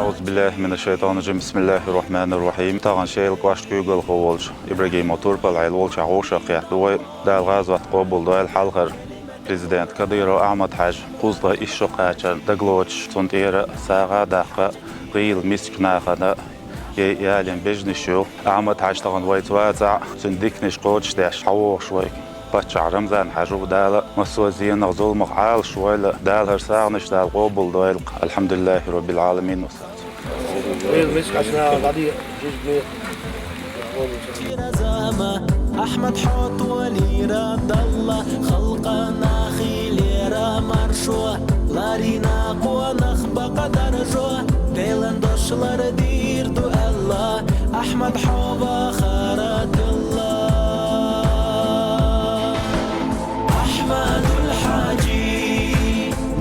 Euzubillahimineşşeytanirracim. Bismillahirrahmanirrahim. Tağan şeylik başt güygül qovolç. İbrahim Oturpal ayl olç ağoşa qiyatlı dal gazvat qobul dal halqar. Prezident Kadyrov Ahmad Haj quzda işo qaçar dagloç sontera sağa daqa qıyıl misknaxada yalen bejnişo Ahmad Haj tağan vaytwaza sündikniş qoç daş ağoş way بچه رمضان حجو دال مسوزين نغزول مقعال شوية دال هرساغ نشتال قوبل دويل الحمد لله رب العالمين أحمد حوت ولي رد الله خلقنا خيليرا مرشوه لارينا قوة نخبة قدر جوه ديلن دوشلر دير دو الله أحمد حوبا خارت الله أحمد الحاجي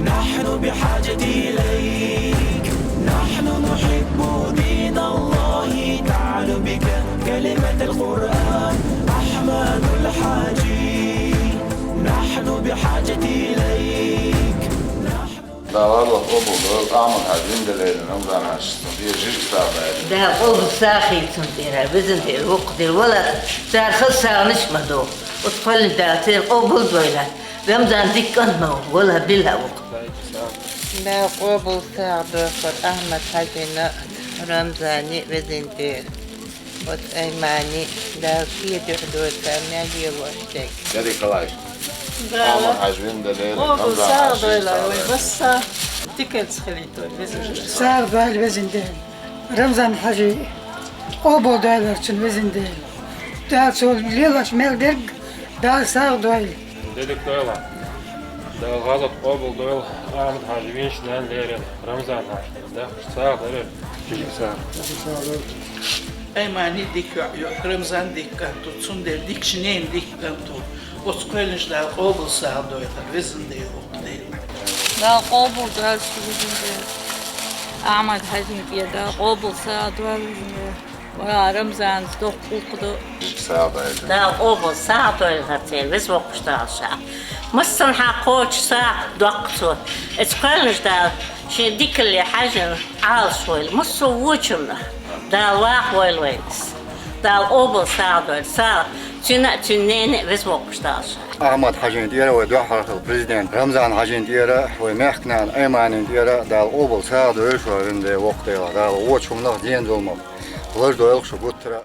نحن بحاجة إليك نحن نحب دين الله تعالوا بك كلمة القرآن أحمد الحاجي نحن بحاجة إليك لا والله أبو أعمل حاجين دليل رمضان عشت في جيش تعبان ده أبو ساخي تنتيرا بزنت الوقت الولد صار خسر نشمدو وتقول ده تير أبو دويلة رمضان ديكنو ولا بلا وقت ده أبو سعد أحمد حسين رمضاني بزنت وأيماني ده في دحدود ثمانية واشتك جري كلاش أعمل حاجين دليل أبو رمضان سعد عشت بس تكلت خليته سعر بال وزندل رمضان حاجي أبو دايلر شن وزندل دا سول ليلاش مقدر دا سعر دويل Dedik doyla. Da galat obul doyl Ahmet Hacı Vinç'den lerin Ramazan Hacı. Da sağ verir. Çocuk sağ. أيماني ديك رمضان ديك تتصون دير ديك شنين ديك تو وتقولنش ده قبل ساعة دويتا وزن دي وقتين ده قابل ده بزنده أحمد حسين فيه ده قابل سعد ولا رمضان دقوقده جيش تعبان ده أبو ساعة الهرتين بس وقش ده الشعب مصن حقوش ساعة دقته اتقالنش ده شي ديك اللي حاجة عال شوي مصو وجمنا ده واح ويلوينس ده أبو ساعة ساعة تنين بس وقش ده الشعب أحمد حاجين ديرة ودوحة البريزيدنت رمضان حاجين ديرة ومحكنا أيمان ديرة دا الأوبل ساعة دوش وعند وقتها دا ووتشم نخ دين ظلمه غير دويلخ شو قلت